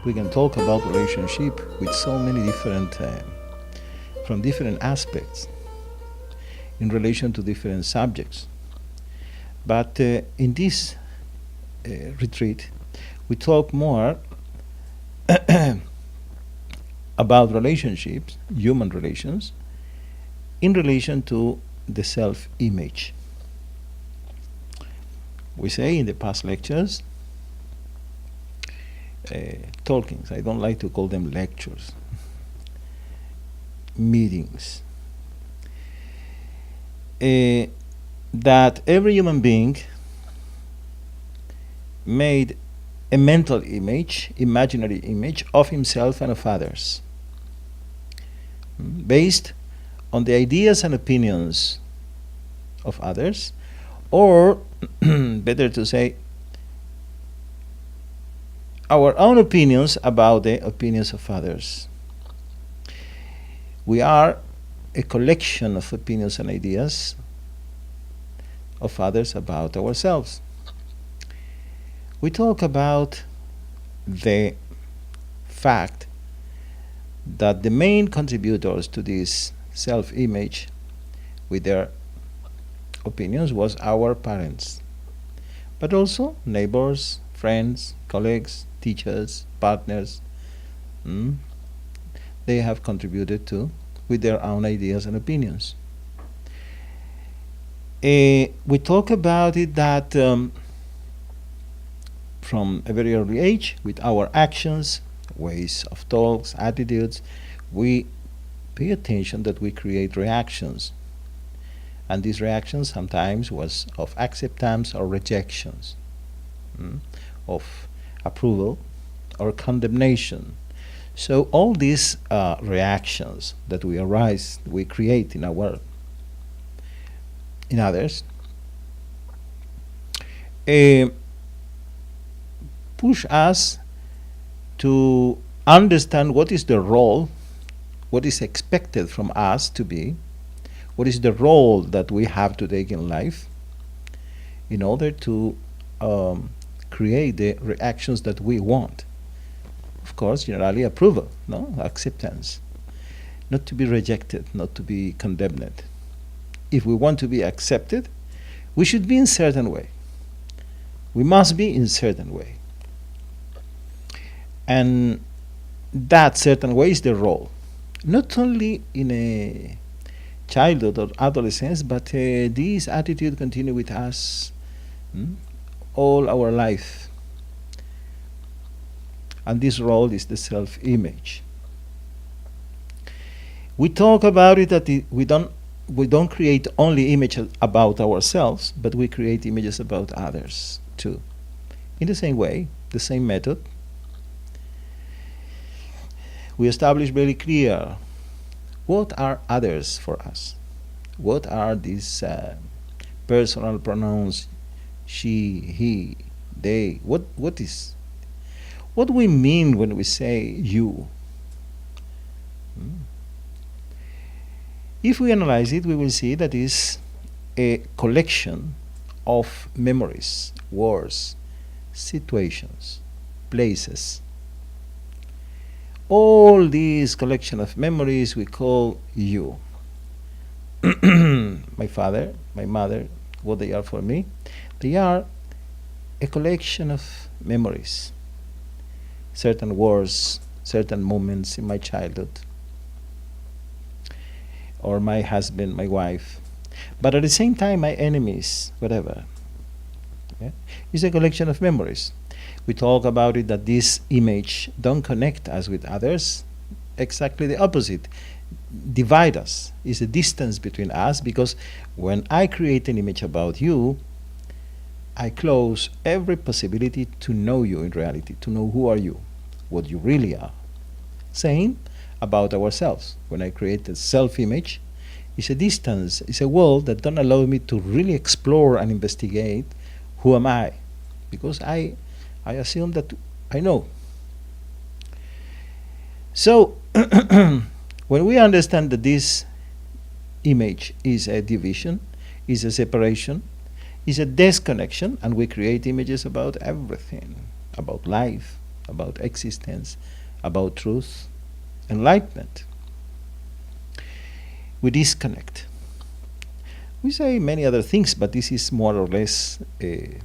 We can talk about relationship with so many different, from different aspects, in relation to different subjects. But in this retreat, we talk more about relationships, human relations, in relation to the self-image. We say in the past lectures, talkings, I don't like to call them lectures, meetings, that every human being made a mental image, imaginary image of himself and of others, based on the ideas and opinions of others, or better to say, our own opinions about the opinions of others. We are a collection of opinions and ideas of others about ourselves. We talk about the fact that the main contributors to this self-image with their opinions was our parents, but also neighbors, friends, colleagues, teachers, partners. They have contributed to with their own ideas and opinions. We talk about it that from a very early age, with our actions, ways of talks, attitudes, we pay attention that we create reactions. And these reactions sometimes was of acceptance or rejections, of approval or condemnation. So all these reactions that we create in others, push us to understand what is the role, what is expected from us to be, what is the role that we have to take in life in order to create the reactions that we want. Of course, generally approval, acceptance, not to be rejected, not to be condemned. If we want to be accepted, we should be in certain way. We must be in certain way. And that certain way is the role, not only in a childhood or adolescence, but this attitude continue with us all our life. And this role is the self-image. We talk about it that we don't create only images about ourselves, but we create images about others too. In the same way, the same method, we establish very clear what are others for us. What are these personal pronouns, she, he, they? What we mean when we say you? If we analyze it, we will see that is a collection of memories, words, situations, places. All these collection of memories we call you. My father, my mother, what they are for me, they are a collection of memories, certain words, certain moments in my childhood, or my husband, my wife, but at the same time my enemies, whatever. Okay? It's a collection of memories. We talk about it that this image don't connect us with others, exactly the opposite, divide us. It's a distance between us, because when I create an image about you, I close every possibility to know you in reality, to know who are you, what you really are. Same about ourselves. When I create a self-image, it's a distance, it's a wall that don't allow me to really explore and investigate Who am I? Because I assume that I know. So, when we understand that this image is a division, is a separation, is a disconnection, and we create images about everything, about life, about existence, about truth, enlightenment. We disconnect. We say many other things, but this is more or less the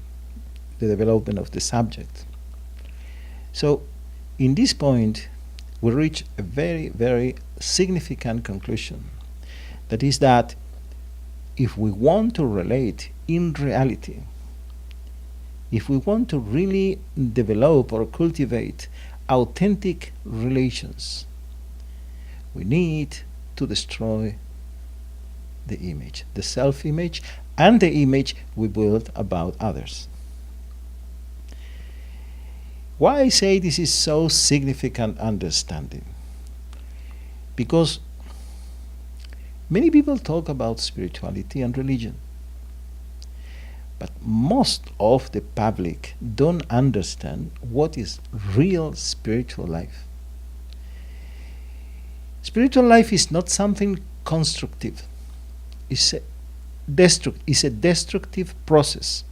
development of the subject. So, in this point, we reach a very, very significant conclusion. That is that if we want to relate in reality, if we want to really develop or cultivate authentic relations, we need to destroy the image, the self-image, and the image we build about others. Why I say this is so significant understanding? Because many people talk about spirituality and religion, but most of the public don't understand what is real spiritual life. Spiritual life is not something constructive. It's a destructive process.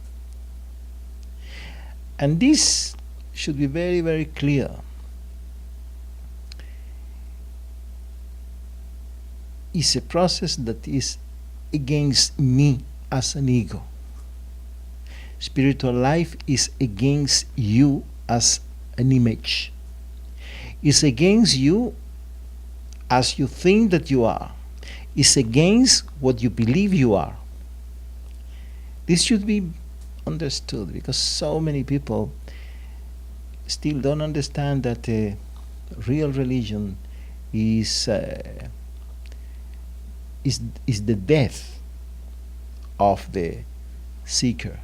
And this should be very, very clear. It's a process that is against me as an ego. Spiritual life is against you as an image. It's against you as you think that you are. It's against what you believe you are. This should be understood, because so many people still don't understand that real religion is the death of the seeker.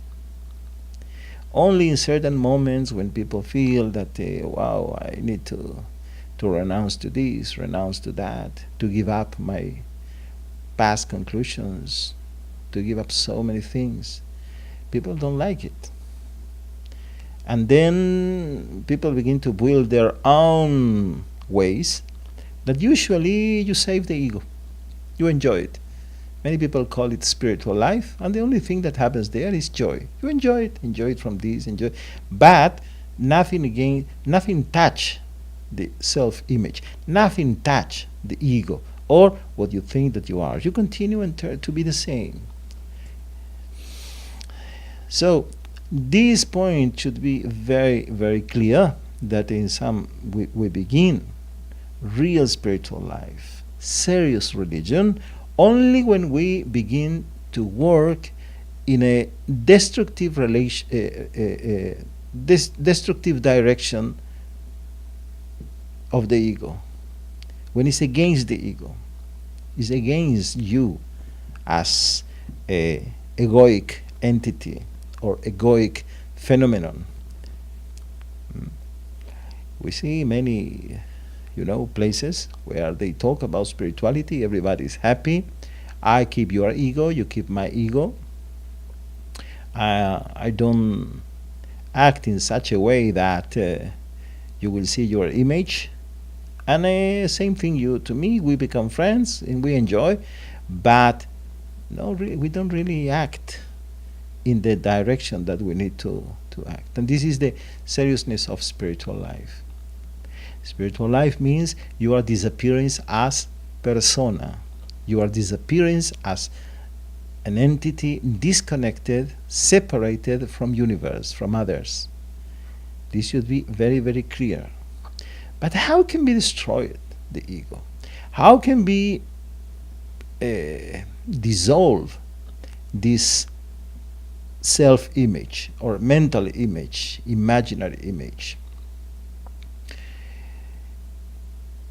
Only in certain moments when people feel that wow, I need to renounce to this, renounce to that, to give up my past conclusions, to give up so many things, people don't like it. And then people begin to build their own ways that usually you save the ego. You enjoy it. Many people call it spiritual life, and the only thing that happens there is joy. You enjoy it from this, enjoy it. But nothing touch the self-image, nothing touch the ego, or what you think that you are. You continue to be the same. So, this point should be very, very clear, that in some we begin real spiritual life, serious religion, only when we begin to work in a destructive destructive direction of the ego. When it's against the ego, it's against you as a egoic entity or egoic phenomenon. We see many, places where they talk about spirituality. Everybody is happy. I keep your ego, you keep my ego. I don't act in such a way that you will see your image. And same thing you to me. We become friends and we enjoy, but no, we don't really act in the direction that we need to act. And this is the seriousness of spiritual life. Spiritual life means you are disappearing as persona. You are disappearing as an entity disconnected, separated from universe, from others. This should be very, very clear. But how can be destroyed the ego? How can be dissolve this self-image or mental image, imaginary image?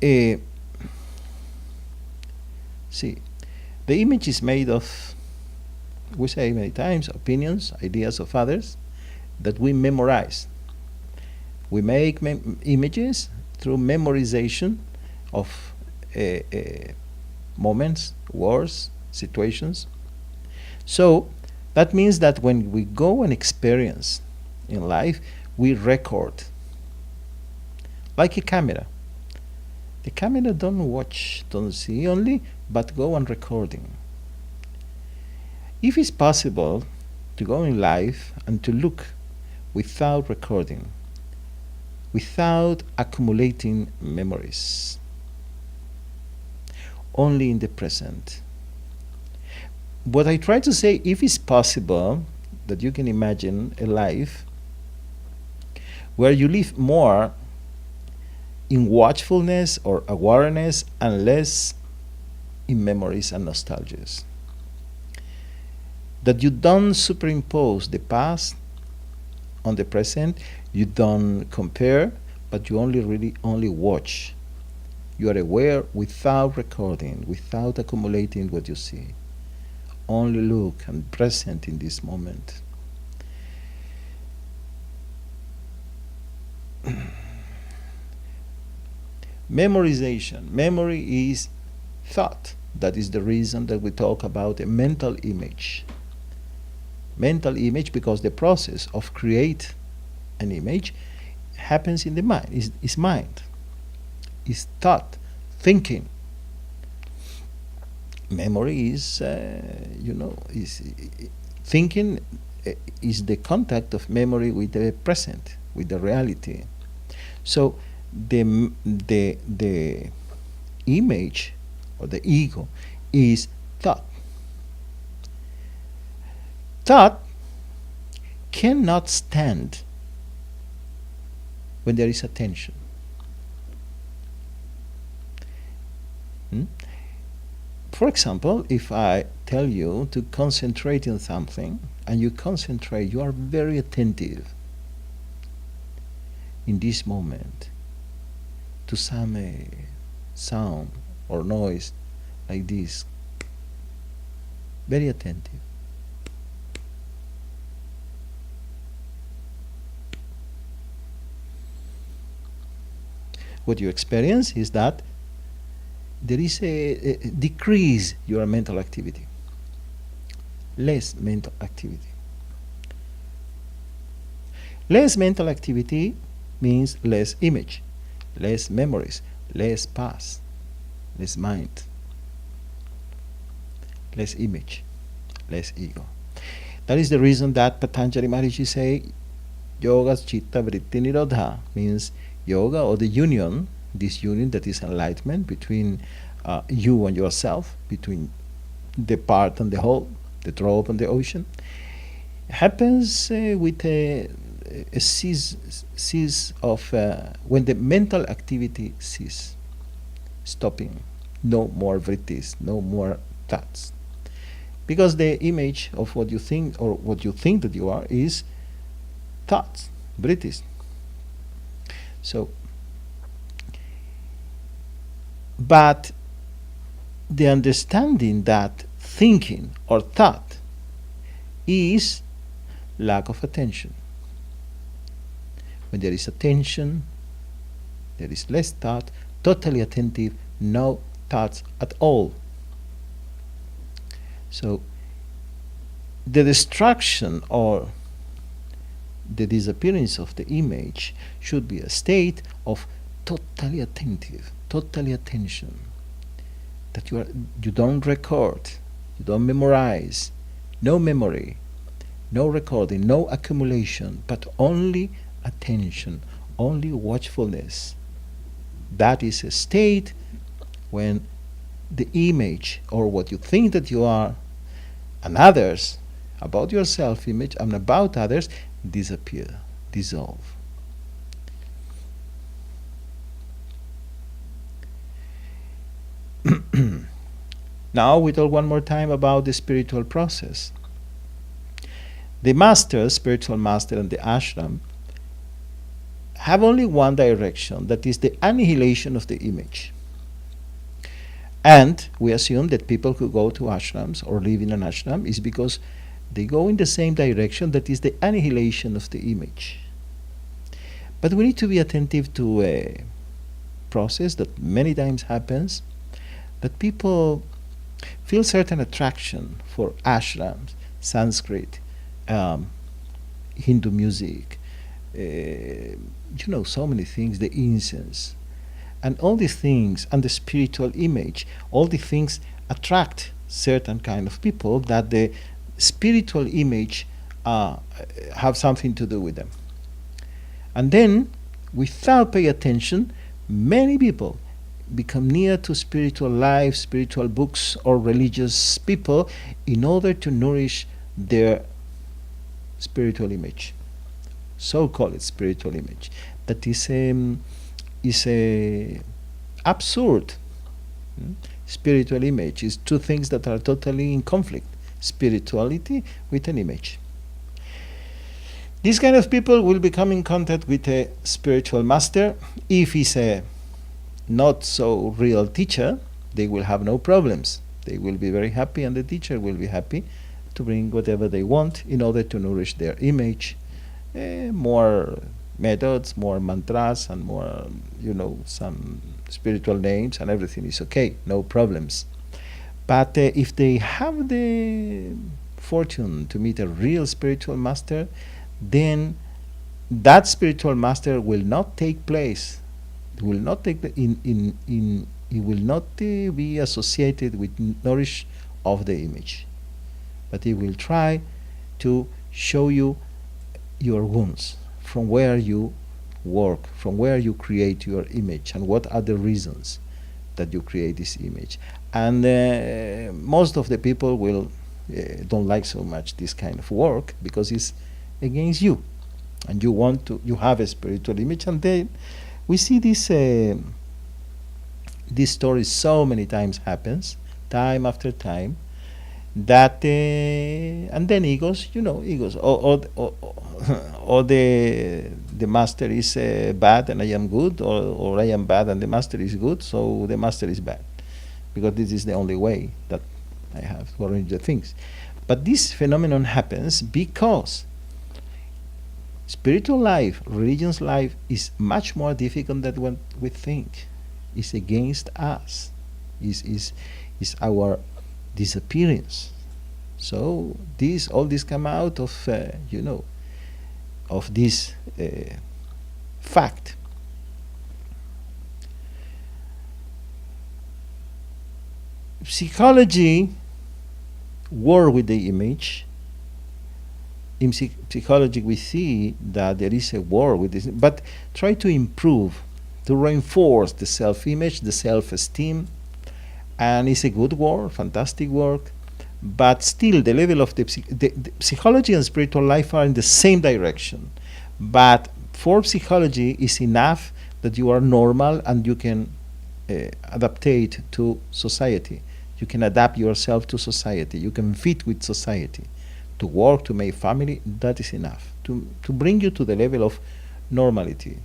See, the image is made of, we say many times, opinions, ideas of others that we memorize. We make images through memorization of moments, words, situations. So, That means that when we go and experience in life, we record. Like a camera. The camera don't watch, don't see only, but go on recording. If it's possible to go in life and to look without recording, without accumulating memories, only in the present. What I try to say, if it's possible that you can imagine a life where you live more in watchfulness or awareness and less in memories and nostalgias. That you don't superimpose the past on the present, you don't compare, but you only watch. You are aware without recording, without accumulating what you see. Only look and present in this moment. Memorization. Memory is thought. That is the reason that we talk about a mental image. Mental image, because the process of create an image happens in the mind, is mind, is thought, thinking. Memory is, is thinking is the contact of memory with the present, with the reality. So the image or the ego is thought. Thought cannot stand when there is attention. For example, if I tell you to concentrate on something, and you concentrate, you are very attentive in this moment to some sound or noise like this. Very attentive. What you experience is that there is a decrease your mental activity, less mental activity. Less mental activity means less image, less memories, less past, less mind, less image, less ego. That is the reason that Patanjali Maharishi say yoga chitta vritti nirodha, means yoga, or the union, this union that is enlightenment between you and yourself, between the part and the whole, the drop and the ocean, happens with a cease of when the mental activity ceases, stopping, no more vrittis, no more thoughts, because the image of what you think or what you think that you are is thoughts, vrittis. So, but the understanding that thinking or thought is lack of attention. When there is attention, there is less thought, totally attentive, no thoughts at all. So the destruction or the disappearance of the image should be a state of totally attentive, totally attention. That you don't record, you don't memorize, no memory, no recording, no accumulation, but only attention, only watchfulness. That is a state when the image or what you think that you are and others, about your self-image and about others, disappear, dissolve. Now we talk one more time about the spiritual process. The master, spiritual master, and the ashram have only one direction, that is the annihilation of the image. And we assume that people who go to ashrams or live in an ashram is because they go in the same direction, that is the annihilation of the image. But we need to be attentive to a process that many times happens, that people feel certain attraction for ashrams, Sanskrit, Hindu music, so many things, the incense, and all these things, and the spiritual image, all these things attract certain kind of people that the spiritual image have something to do with them. And then, without pay attention, many people become near to spiritual life, spiritual books, or religious people in order to nourish their spiritual image, so-called spiritual image. That is a absurd. Spiritual image is two things that are totally in conflict: spirituality with an image. These kind of people will become in contact with a spiritual master. If he's a not so real teacher, they will have no problems. They will be very happy, and the teacher will be happy to bring whatever they want in order to nourish their image. More methods, more mantras, and more, some spiritual names, and everything is okay, no problems. But if they have the fortune to meet a real spiritual master, then that spiritual master will not take place. It will not take it will not be associated with nourish of the image, but he will try to show you your wounds, from where you work, from where you create your image, and what are the reasons that you create this image. And most of the people will don't like so much this kind of work, because it's against you, and you have a spiritual image. And then we see this story so many times happens, time after time, that and then egos, or the master is bad and I am good, or I am bad and the master is good, so the master is bad, because this is the only way that I have to arrange the things. But this phenomenon happens because spiritual life, religion's life, is much more difficult than what we think. It's against us. Is our disappearance. So all this come out of of this fact. Psychology work with the image. In psychology, we see that there is a war with this, but try to improve, to reinforce the self-image, the self-esteem, and it's a good work, fantastic work. But still, the level of the psychology and spiritual life are in the same direction. But for psychology, it's enough that you are normal and you can adaptate to society. You can adapt yourself to society. You can fit with society. To work, to make family, that is enough to bring you to the level of normality.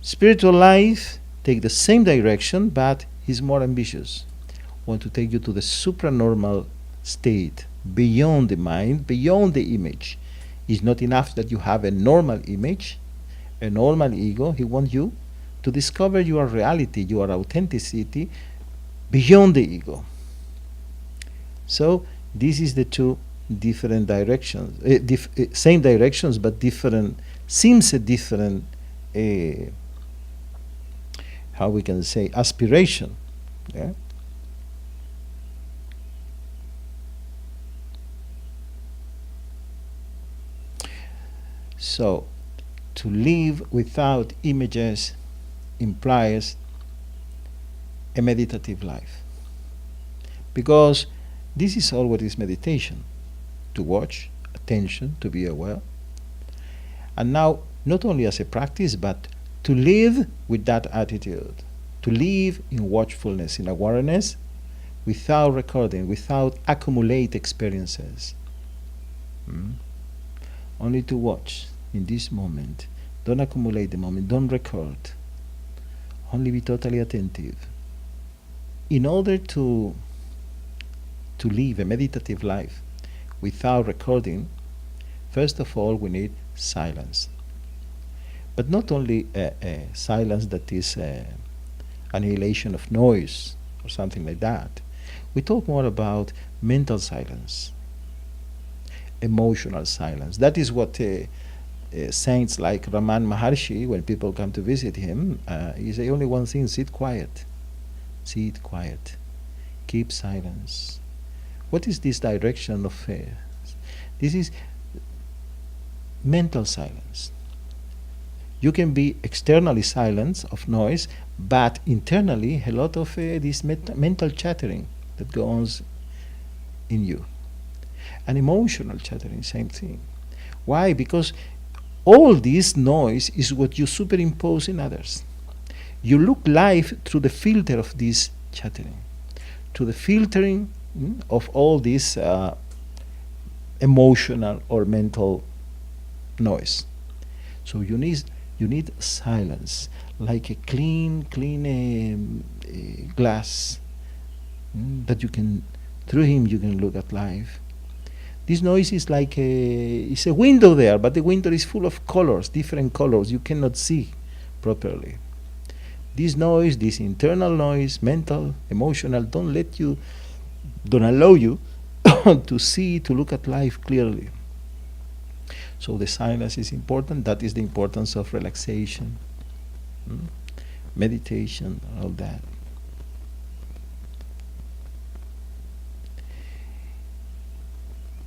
Spiritual life take the same direction, but is more ambitious. Want to take you to the supranormal state, beyond the mind, beyond the image. It's not enough that you have a normal image, a normal ego. He wants you to discover your reality, your authenticity, beyond the ego. So this is the two different directions, same directions but different, seems a different, how we can say, aspiration. Yeah? So, to live without images implies a meditative life, because this is all what is meditation: to watch, attention, to be aware. And now, not only as a practice, but to live with that attitude, to live in watchfulness, in awareness, without recording, without accumulate experiences. Only to watch in this moment. Don't accumulate the moment, don't record. Only be totally attentive. In order to live a meditative life without recording, first of all, we need silence. But not only a silence that is annihilation of noise or something like that. We talk more about mental silence, emotional silence. That is what saints like Raman Maharshi, when people come to visit him, he say only one thing: sit quiet, keep silence. What is this direction of this is mental silence. You can be externally silent of noise, but internally a lot of this mental chattering that goes in you. And emotional chattering, same thing. Why? Because all this noise is what you superimpose in others. You look life through the filter of this chattering, to the filtering of all this emotional or mental noise. So you need silence, like a clean glass that you can, through him you can look at life. This noise is like it's a window there, but the window is full of colors, different colors you cannot see properly. This noise, this internal noise, mental, emotional, don't allow you to see, to look at life clearly. So the silence is important. That is the importance of relaxation, meditation, all that.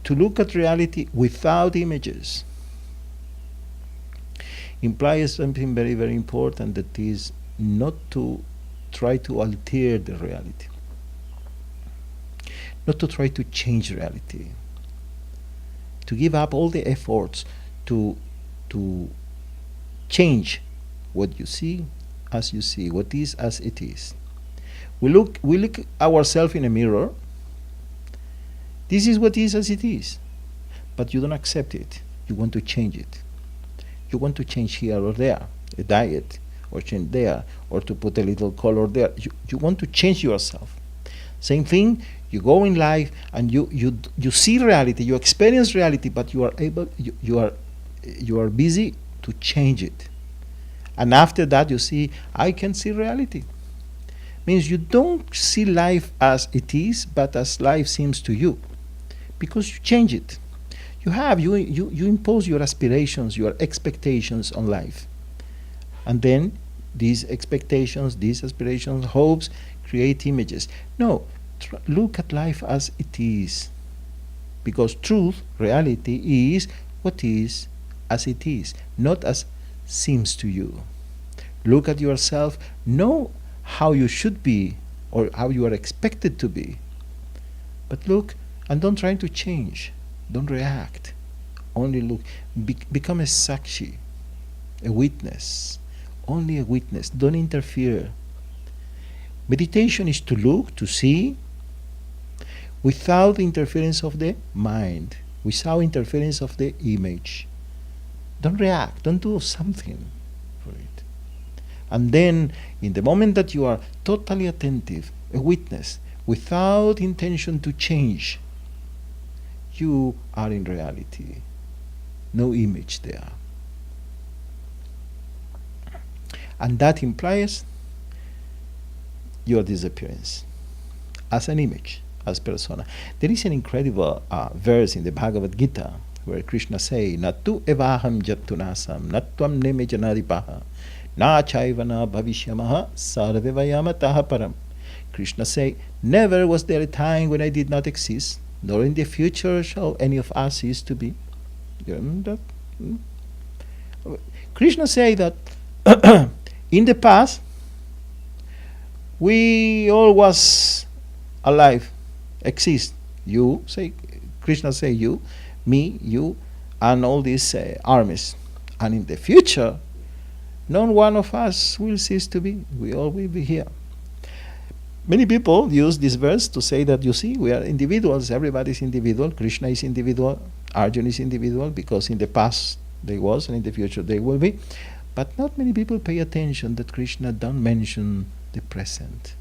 To look at reality without images implies something very, very important, that is not to try to alter the reality, not to try to change reality, to give up all the efforts to change what you see as you see, what is as it is. We look ourselves in a mirror. This is what is as it is, but you don't accept it. You want to change it. You want to change here or there, a diet, or change there, or to put a little color there. You want to change yourself. Same thing. You go in life and you see reality, you experience reality, but you are busy to change it. And after that you see, I can see reality. Means you don't see life as it is, but as life seems to you, because you change it. You impose your aspirations, your expectations on life, and then these expectations, these aspirations, hopes create images. No. Look at life as it is, because truth, reality, is what is as it is, not as seems to you. Look at yourself, know how you should be or how you are expected to be, but look and don't try to change, don't react, only look. Become a sakshi, a witness, only a witness, don't interfere. Meditation is to look, to see, without interference of the mind, without interference of the image. Don't react, don't do something for it. And then, in the moment that you are totally attentive, a witness, without intention to change, you are in reality. No image there. And that implies your disappearance as an image, as persona. There is an incredible verse in the Bhagavad Gita where Krishna says, Natu evaham jattunasam, natvam neme janadipaha, na chaivana bhavishyamaha, sarvevayamataha param. Krishna says, never was there a time when I did not exist, nor in the future shall any of us cease to be. You remember that? Krishna says that in the past, we all was alive, exist. You say, Krishna say you, me, you, and all these armies. And in the future, not one of us will cease to be. We all will be here. Many people use this verse to say that, you see, we are individuals. Everybody is individual. Krishna is individual. Arjuna is individual, because in the past they was, and in the future they will be. But not many people pay attention that Krishna don't mention the present.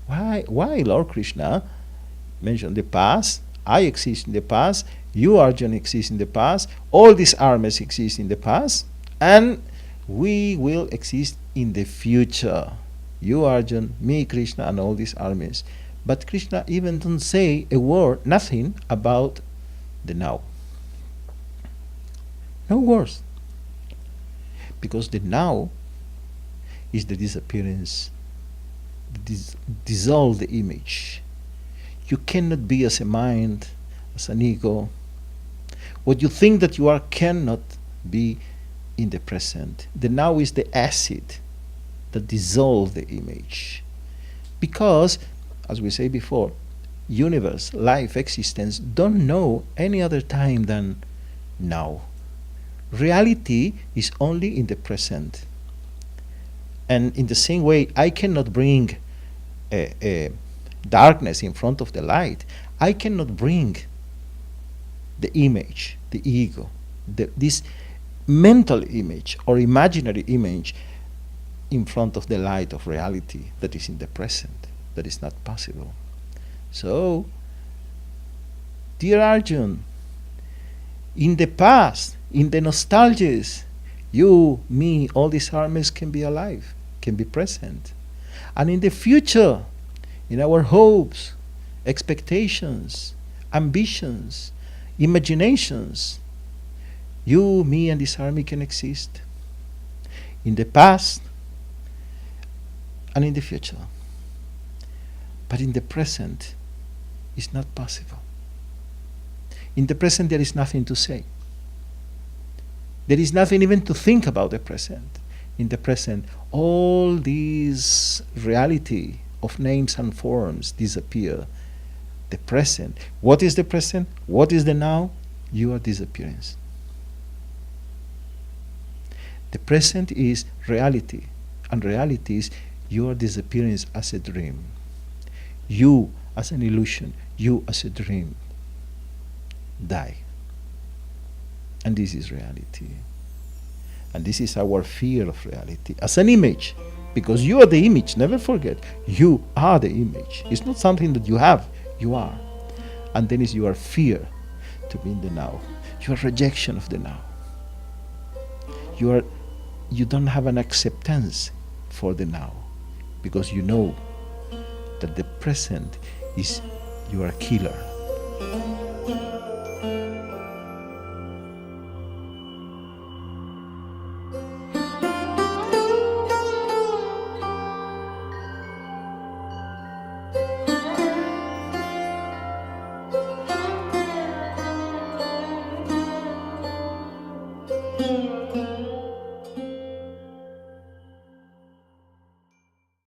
Why, Lord Krishna mentioned the past? I exist in the past. You, Arjuna, exist in the past. All these armies exist in the past, and we will exist in the future. You, Arjuna, me, Krishna, and all these armies. But Krishna even don't say a word, nothing about the now. No words. Because the now is the disappearance, dissolve the image. You cannot be as a mind, as an ego. What you think that you are cannot be in the present. The now is the acid that dissolves the image. Because, as we say before, universe, life, existence don't know any other time than now. Reality is only in the present. And in the same way, I cannot bring a darkness in front of the light. I cannot bring the image, the ego, this mental image or imaginary image in front of the light of reality that is in the present. That is not possible. So, dear Arjun, in the past, in the nostalgias, you, me, all these armies can be alive, can be present. And in the future, in our hopes, expectations, ambitions, imaginations, you, me, and this army can exist. In the past and in the future. But in the present, it's not possible. In the present, there is nothing to say. There is nothing even to think about the present. In the present, all these reality of names and forms disappear. The present. What is the present? What is the now? Your disappearance. The present is reality, and reality is your disappearance as a dream. You as an illusion, you as a dream, die. And this is reality. And this is our fear of reality as an image. Because you are the image, never forget. You are the image. It's not something that you have, you are. And then is your fear to be in the now. Your rejection of the now. You don't have an acceptance for the now. Because you know that the present is your killer.